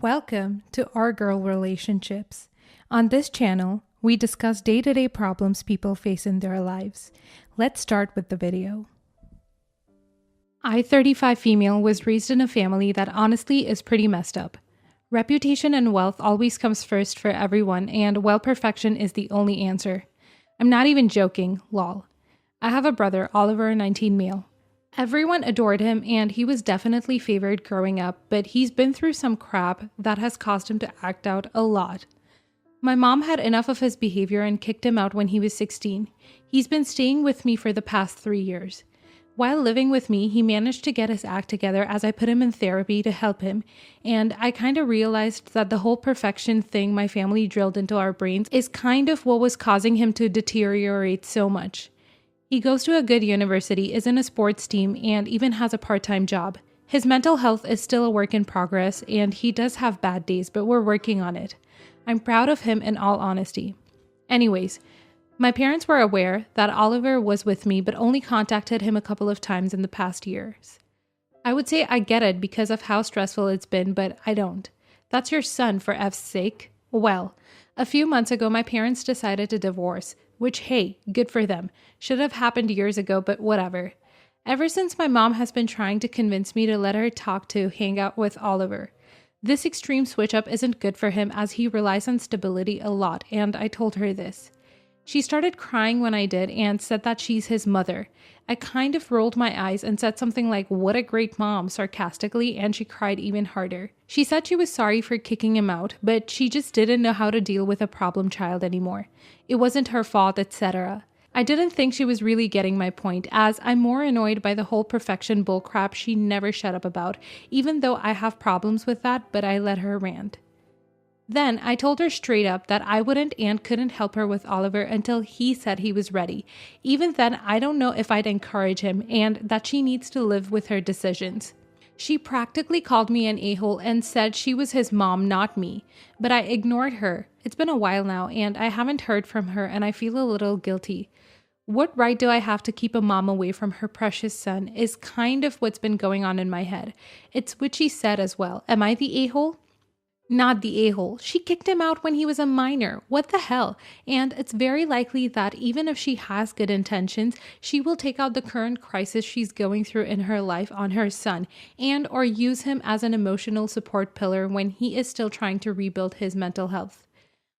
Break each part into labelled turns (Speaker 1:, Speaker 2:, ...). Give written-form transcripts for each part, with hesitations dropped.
Speaker 1: Welcome to Our Girl Relationships. On this channel, we discuss day-to-day problems people face in their lives. Let's start with the video. I, 35 female, was raised in a family that honestly is pretty messed up. Reputation and wealth always comes first for everyone, and perfection is the only answer. I'm not even joking, lol. I have a brother, Oliver, 19 male. Everyone adored him, and he was definitely favored growing up, but he's been through some crap that has caused him to act out a lot. My mom had enough of his behavior and kicked him out when he was 16. He's been staying with me for the past 3 years. While living with me, he managed to get his act together as I put him in therapy to help him, and I kind of realized that the whole perfection thing my family drilled into our brains is kind of what was causing him to deteriorate so much. He goes to a good university, is in a sports team, and even has a part-time job. His mental health is still a work in progress, and he does have bad days, but we're working on it. I'm proud of him in all honesty. Anyways, my parents were aware that Oliver was with me, but only contacted him a couple of times in the past years. I would say I get it because of how stressful it's been, but I don't. That's your son, for F's sake. Well, a few months ago, my parents decided to divorce, which, hey, good for them. Should have happened years ago, but whatever. Ever since, my mom has been trying to convince me to let her hang out with Oliver. This extreme switch up isn't good for him as he relies on stability a lot, and I told her this. She started crying when I did and said that she's his mother. I kind of rolled my eyes and said something like, "What a great mom," sarcastically, and she cried even harder. She said she was sorry for kicking him out, but she just didn't know how to deal with a problem child anymore. It wasn't her fault, etc. I didn't think she was really getting my point, as I'm more annoyed by the whole perfection bullcrap she never shut up about, even though I have problems with that, but I let her rant. Then I told her straight up that I wouldn't and couldn't help her with Oliver until he said he was ready. Even then, I don't know if I'd encourage him, and that she needs to live with her decisions. She practically called me an a-hole and said she was his mom, not me. But I ignored her. It's been a while now, and I haven't heard from her, and I feel a little guilty. What right do I have to keep a mom away from her precious son is kind of what's been going on in my head. It's what she said as well. Am I the a-hole? Not the a-hole. She kicked him out when he was a minor. What the hell? And it's very likely that even if she has good intentions, she will take out the current crisis she's going through in her life on her son and or use him as an emotional support pillar when he is still trying to rebuild his mental health.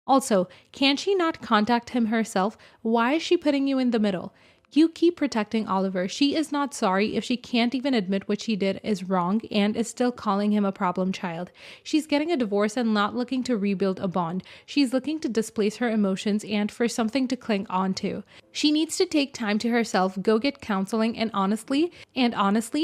Speaker 1: Also, can she not contact him herself? Why is she putting you in the middle? You keep protecting Oliver. She is not sorry if she can't even admit what she did is wrong and is still calling him a problem child. She's getting a divorce and not looking to rebuild a bond. She's looking to displace her emotions and for something to cling on to. She needs to take time to herself, go get counseling, and honestly,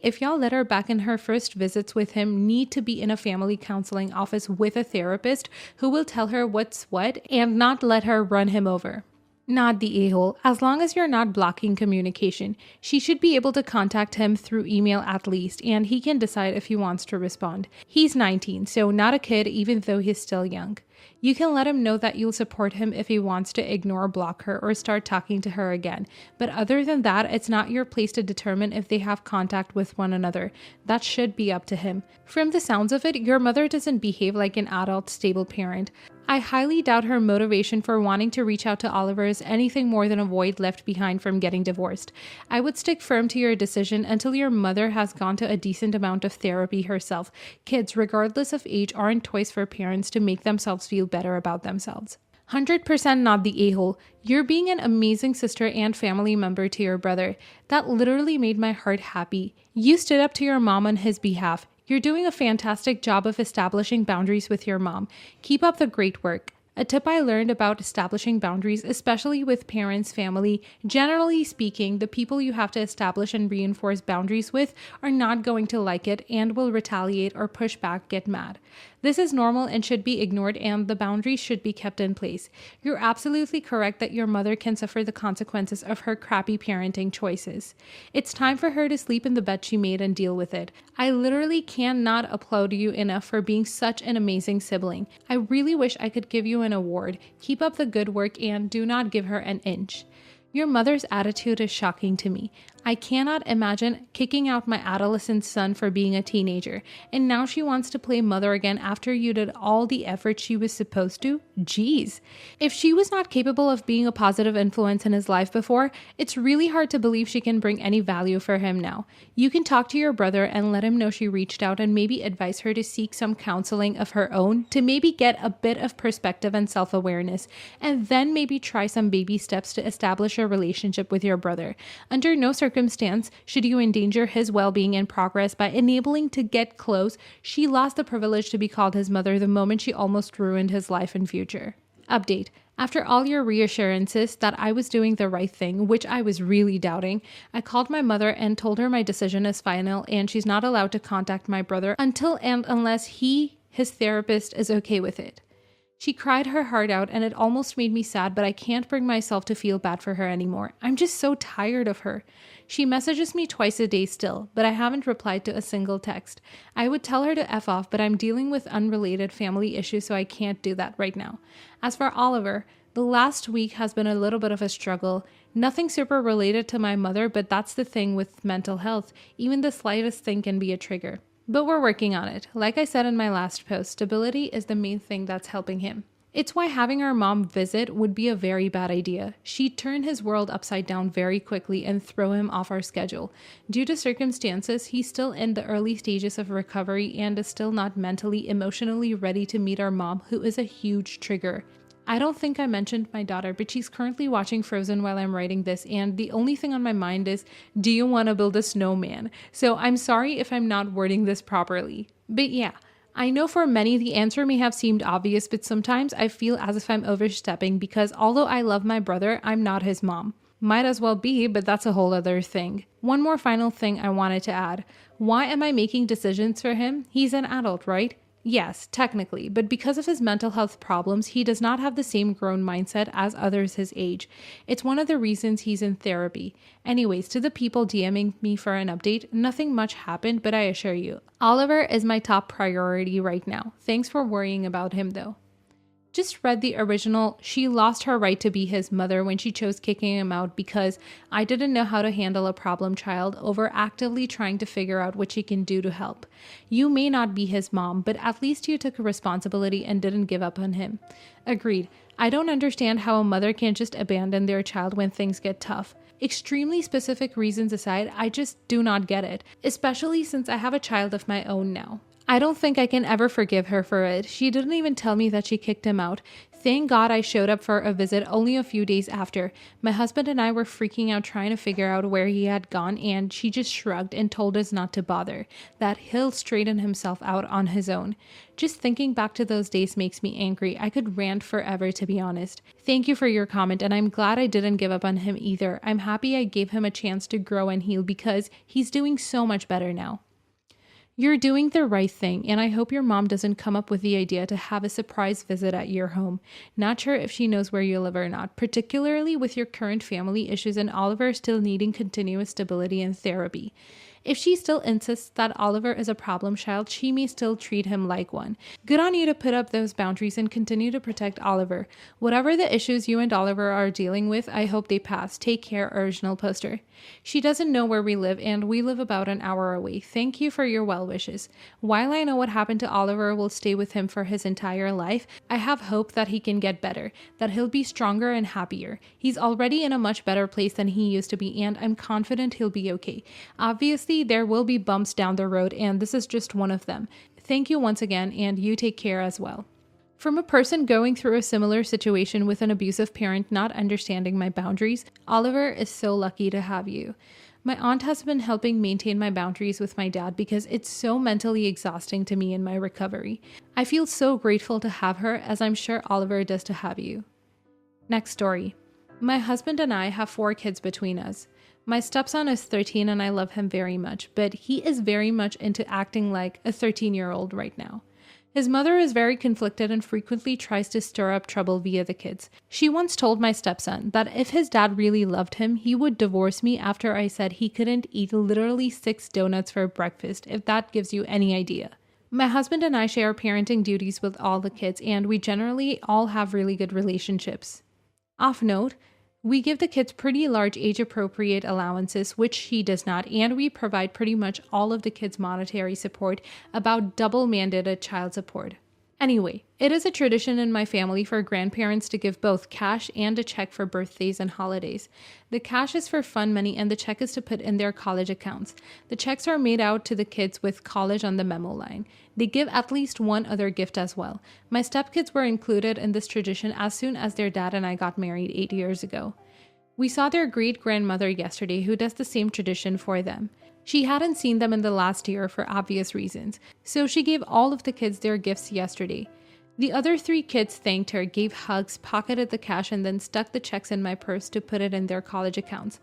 Speaker 1: if y'all let her back in her first visits with him, need to be in a family counseling office with a therapist who will tell her what's what and not let her run him over. Not the a-hole. As long as you're not blocking communication, she should be able to contact him through email at least, and he can decide if he wants to respond. He's 19, so not a kid even though he's still young. You can let him know that you'll support him if he wants to ignore, block her, or start talking to her again. But other than that, it's not your place to determine if they have contact with one another. That should be up to him. From the sounds of it, your mother doesn't behave like an adult, stable parent. I highly doubt her motivation for wanting to reach out to Oliver is anything more than a void left behind from getting divorced. I would stick firm to your decision until your mother has gone to a decent amount of therapy herself. Kids, regardless of age, aren't toys for parents to make themselves feel better about themselves. 100% not the a-hole. You're being an amazing sister and family member to your brother. That literally made my heart happy. You stood up to your mom on his behalf. You're doing a fantastic job of establishing boundaries with your mom. Keep up the great work. A tip I learned about establishing boundaries, especially with parents, family, generally speaking, the people you have to establish and reinforce boundaries with are not going to like it and will retaliate or push back, get mad. This is normal and should be ignored, and the boundaries should be kept in place. You're absolutely correct that your mother can suffer the consequences of her crappy parenting choices. It's time for her to sleep in the bed she made and deal with it. I literally cannot applaud you enough for being such an amazing sibling. I really wish I could give you an award. Keep up the good work and do not give her an inch. Your mother's attitude is shocking to me. I cannot imagine kicking out my adolescent son for being a teenager, and now she wants to play mother again after you did all the effort she was supposed to? Jeez. If she was not capable of being a positive influence in his life before, it's really hard to believe she can bring any value for him now. You can talk to your brother and let him know she reached out and maybe advise her to seek some counseling of her own to maybe get a bit of perspective and self-awareness, and then maybe try some baby steps to establish a relationship with your brother. Under no circumstance should you endanger his well-being and progress by enabling to get close. She lost the privilege to be called his mother the moment she almost ruined his life and future. Update. After all your reassurances that I was doing the right thing, which I was really doubting, I called my mother and told her my decision is final and she's not allowed to contact my brother until and unless his therapist, is okay with it. She cried her heart out and it almost made me sad, but I can't bring myself to feel bad for her anymore. I'm just so tired of her. She messages me twice a day still, but I haven't replied to a single text. I would tell her to F off, but I'm dealing with unrelated family issues, so I can't do that right now. As for Oliver, the last week has been a little bit of a struggle. Nothing super related to my mother, but that's the thing with mental health. Even the slightest thing can be a trigger. But we're working on it. Like I said in my last post, stability is the main thing that's helping him. It's why having our mom visit would be a very bad idea. She'd turn his world upside down very quickly and throw him off our schedule. Due to circumstances, he's still in the early stages of recovery and is still not mentally, emotionally ready to meet our mom, who is a huge trigger. I don't think I mentioned my daughter, but she's currently watching Frozen while I'm writing this, and the only thing on my mind is, do you want to build a snowman? So I'm sorry if I'm not wording this properly. But yeah, I know for many the answer may have seemed obvious, but sometimes I feel as if I'm overstepping because although I love my brother, I'm not his mom. Might as well be, but that's a whole other thing. One more final thing I wanted to add. Why am I making decisions for him? He's an adult, right? Yes, technically, but because of his mental health problems, he does not have the same grown mindset as others his age. It's one of the reasons he's in therapy. Anyways, to the people DMing me for an update, nothing much happened, but I assure you, Oliver is my top priority right now. Thanks for worrying about him though. Just read the original. She lost her right to be his mother when she chose kicking him out because I didn't know how to handle a problem child over actively trying to figure out what she can do to help. You may not be his mom, but at least you took responsibility and didn't give up on him. Agreed. I don't understand how a mother can't just abandon their child when things get tough. Extremely specific reasons aside, I just do not get it, especially since I have a child of my own now. I don't think I can ever forgive her for it. She didn't even tell me that she kicked him out. Thank God I showed up for a visit only a few days after. My husband and I were freaking out trying to figure out where he had gone, and she just shrugged and told us not to bother, that he'll straighten himself out on his own. Just thinking back to those days makes me angry. I could rant forever, to be honest. Thank you for your comment, and I'm glad I didn't give up on him either. I'm happy I gave him a chance to grow and heal because he's doing so much better now. You're doing the right thing, and I hope your mom doesn't come up with the idea to have a surprise visit at your home. Not sure if she knows where you live or not, particularly with your current family issues and Oliver still needing continuous stability and therapy. If she still insists that Oliver is a problem child, she may still treat him like one. Good on you to put up those boundaries and continue to protect Oliver. Whatever the issues you and Oliver are dealing with, I hope they pass. Take care, original poster. She doesn't know where we live, and we live about an hour away. Thank you for your well wishes. While I know what happened to Oliver will stay with him for his entire life, I have hope that he can get better, that he'll be stronger and happier. He's already in a much better place than he used to be, and I'm confident he'll be okay. Obviously, there will be bumps down the road, and this is just one of them. Thank you once again, and you take care as well. From a person going through a similar situation with an abusive parent not understanding my boundaries, Oliver is so lucky to have you. My aunt has been helping maintain my boundaries with my dad because it's so mentally exhausting to me in my recovery. I feel so grateful to have her, as I'm sure Oliver does to have you. Next story. My husband and I have 4 kids between us. My stepson is 13 and I love him very much, but he is very much into acting like a 13-year-old right now. His mother is very conflicted and frequently tries to stir up trouble via the kids. She once told my stepson that if his dad really loved him, he would divorce me after I said he couldn't eat literally 6 donuts for breakfast, if that gives you any idea. My husband and I share parenting duties with all the kids, and we generally all have really good relationships. Off note, We give the kids pretty large age-appropriate allowances, which she does not, and we provide pretty much all of the kids' monetary support, about double mandated child support. Anyway, it is a tradition in my family for grandparents to give both cash and a check for birthdays and holidays. The cash is for fun money and the check is to put in their college accounts. The checks are made out to the kids with college on the memo line. They give at least one other gift as well. My stepkids were included in this tradition as soon as their dad and I got married 8 years ago. We saw their great-grandmother yesterday who does the same tradition for them. She hadn't seen them in the last year for obvious reasons, so she gave all of the kids their gifts yesterday. The other 3 kids thanked her, gave hugs, pocketed the cash, and then stuck the checks in my purse to put it in their college accounts.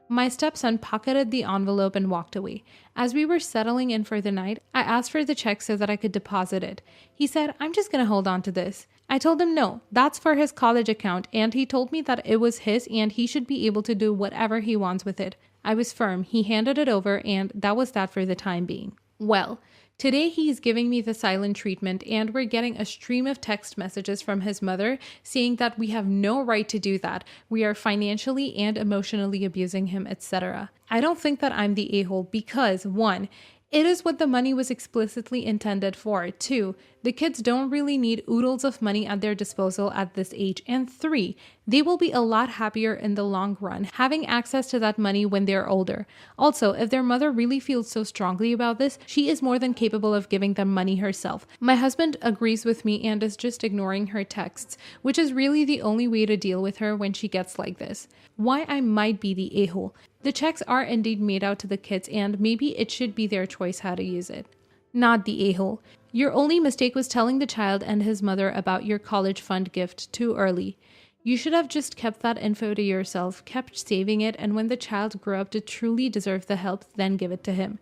Speaker 1: My stepson pocketed the envelope and walked away. As we were settling in for the night, I asked for the check so that I could deposit it. He said, "I'm just gonna hold on to this." I told him no, that's for his college account, and he told me that it was his and he should be able to do whatever he wants with it. I was firm. He handed it over, and that was that for the time being. Well, today he's giving me the silent treatment, and we're getting a stream of text messages from his mother saying that we have no right to do that. We are financially and emotionally abusing him, etc. I don't think that I'm the a-hole because 1, it is what the money was explicitly intended for. 2, the kids don't really need oodles of money at their disposal at this age. And 3, they will be a lot happier in the long run having access to that money when they're older. Also, if their mother really feels so strongly about this, she is more than capable of giving them money herself. My husband agrees with me and is just ignoring her texts, which is really the only way to deal with her when she gets like this. Why I might be the a-hole. The checks are indeed made out to the kids, and maybe it should be their choice how to use it. Not the a-hole. Your only mistake was telling the child and his mother about your college fund gift too early. You should have just kept that info to yourself, kept saving it, and when the child grew up to truly deserve the help, then give it to him.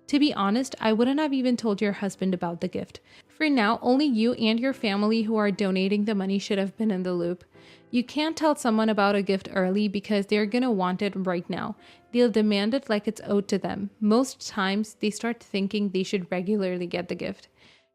Speaker 1: To be honest, I wouldn't have even told your husband about the gift. For now, only you and your family who are donating the money should have been in the loop. You can't tell someone about a gift early because they're gonna want it right now. They'll demand it like it's owed to them. Most times, they start thinking they should regularly get the gift.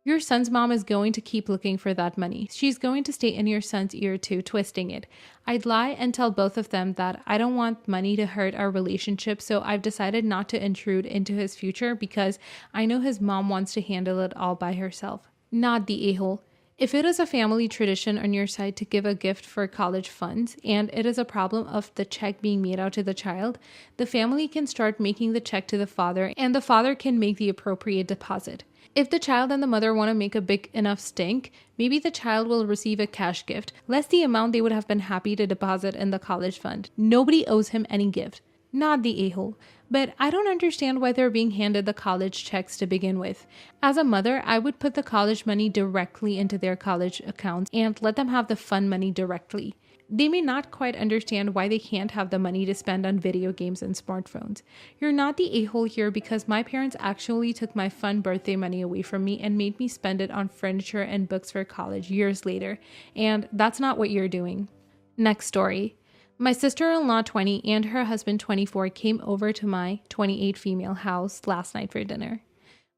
Speaker 1: Your son's mom is going to keep looking for that money. She's going to stay in your son's ear too, twisting it. I'd lie and tell both of them that I don't want money to hurt our relationship, so I've decided not to intrude into his future because I know his mom wants to handle it all by herself. Not the a-hole. If it is a family tradition on your side to give a gift for college funds, and it is a problem of the check being made out to the child, the family can start making the check to the father, and the father can make the appropriate deposit. If the child and the mother want to make a big enough stink, maybe the child will receive a cash gift, less the amount they would have been happy to deposit in the college fund. Nobody owes him any gift. Not the a-hole. But I don't understand why they're being handed the college checks to begin with. As a mother, I would put the college money directly into their college accounts and let them have the fun money directly. They may not quite understand why they can't have the money to spend on video games and smartphones. You're not the a-hole here because my parents actually took my fun birthday money away from me and made me spend it on furniture and books for college years later. And that's not what you're doing. Next story. My sister-in-law 20 and her husband 24 came over to my 28 female house last night for dinner.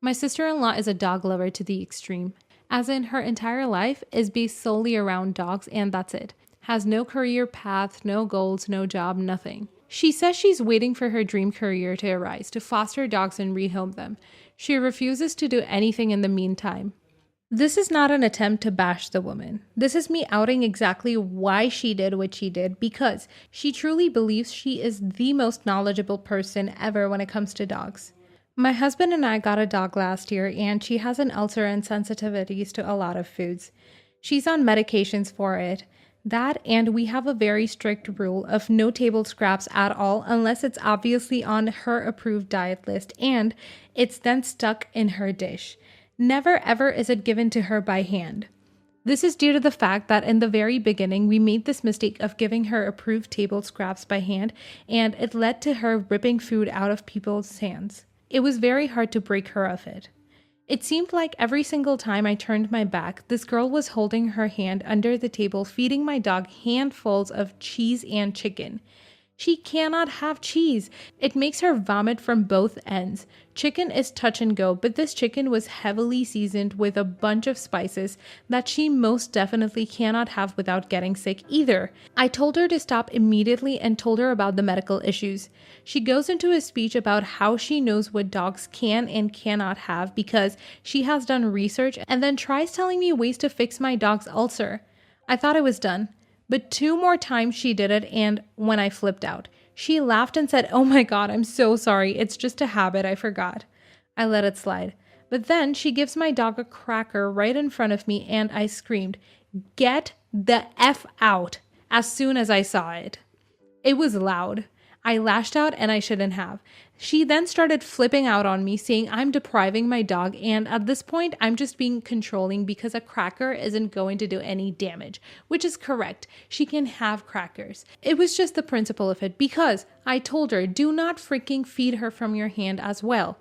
Speaker 1: My sister-in-law is a dog lover to the extreme. As in, her entire life is based solely around dogs and that's it. Has no career path, no goals, no job, nothing. She says she's waiting for her dream career to arise, to foster dogs and rehome them. She refuses to do anything in the meantime. This is not an attempt to bash the woman. This is me outing exactly why she did what she did, because she truly believes she is the most knowledgeable person ever when it comes to dogs. My husband and I got a dog last year, and she has an ulcer and sensitivities to a lot of foods. She's on medications for it. That, and we have a very strict rule of no table scraps at all unless it's obviously on her approved diet list, and it's then stuck in her dish. Never ever is it given to her by hand. This is due to the fact that in the very beginning, we made this mistake of giving her approved table scraps by hand, and it led to her ripping food out of people's hands. It was very hard to break her of it. It seemed like every single time I turned my back, this girl was holding her hand under the table, feeding my dog handfuls of cheese and chicken. She cannot have cheese. It makes her vomit from both ends. Chicken is touch and go, but this chicken was heavily seasoned with a bunch of spices that she most definitely cannot have without getting sick either. I told her to stop immediately and told her about the medical issues. She goes into a speech about how she knows what dogs can and cannot have because she has done research, and then tries telling me ways to fix my dog's ulcer. I thought I was done. But 2 more times she did it, and when I flipped out, she laughed and said, "Oh my God, I'm so sorry. It's just a habit. I forgot." I let it slide. But then she gives my dog a cracker right in front of me, and I screamed, "Get the F out," as soon as I saw it. It was loud. I lashed out, and I shouldn't have. She then started flipping out on me, saying I'm depriving my dog, and at this point, I'm just being controlling because a cracker isn't going to do any damage, which is correct. She can have crackers. It was just the principle of it, because I told her, do not freaking feed her from your hand as well.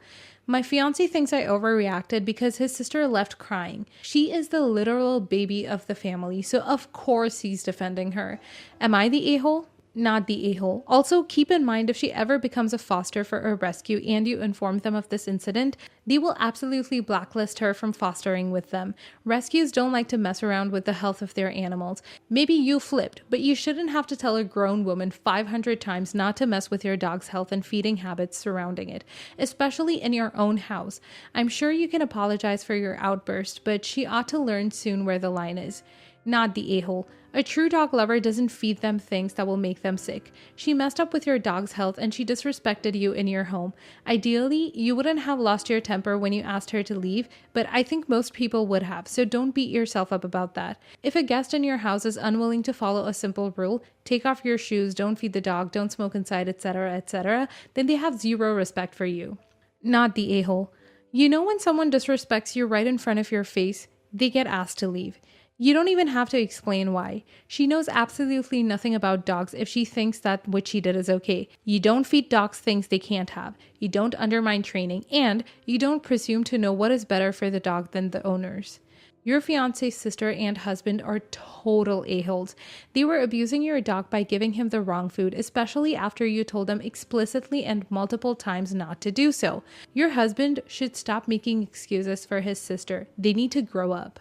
Speaker 1: My fiance thinks I overreacted because his sister left crying. She is the literal baby of the family, so of course he's defending her. Am I the a-hole? Not the a-hole. Also, keep in mind, if she ever becomes a foster for a rescue and you inform them of this incident, they will absolutely blacklist her from fostering with them. Rescues don't like to mess around with the health of their animals. Maybe you flipped, but you shouldn't have to tell a grown woman 500 times not to mess with your dog's health and feeding habits surrounding it, especially in your own house. I'm sure you can apologize for your outburst, but she ought to learn soon where the line is. Not the a-hole. A true dog lover doesn't feed them things that will make them sick. She messed up with your dog's health and she disrespected you in your home. Ideally, you wouldn't have lost your temper when you asked her to leave, but I think most people would have, so don't beat yourself up about that. If a guest in your house is unwilling to follow a simple rule, take off your shoes, don't feed the dog, don't smoke inside, etc., then they have zero respect for you. Not the a-hole. You know when someone disrespects you right in front of your face, they get asked to leave. You don't even have to explain why. She knows absolutely nothing about dogs if she thinks that what she did is okay. You don't feed dogs things they can't have. You don't undermine training, and you don't presume to know what is better for the dog than the owners. Your fiance's sister and husband are total a-holes. They were abusing your dog by giving him the wrong food, especially after you told them explicitly and multiple times not to do so. Your husband should stop making excuses for his sister. They need to grow up.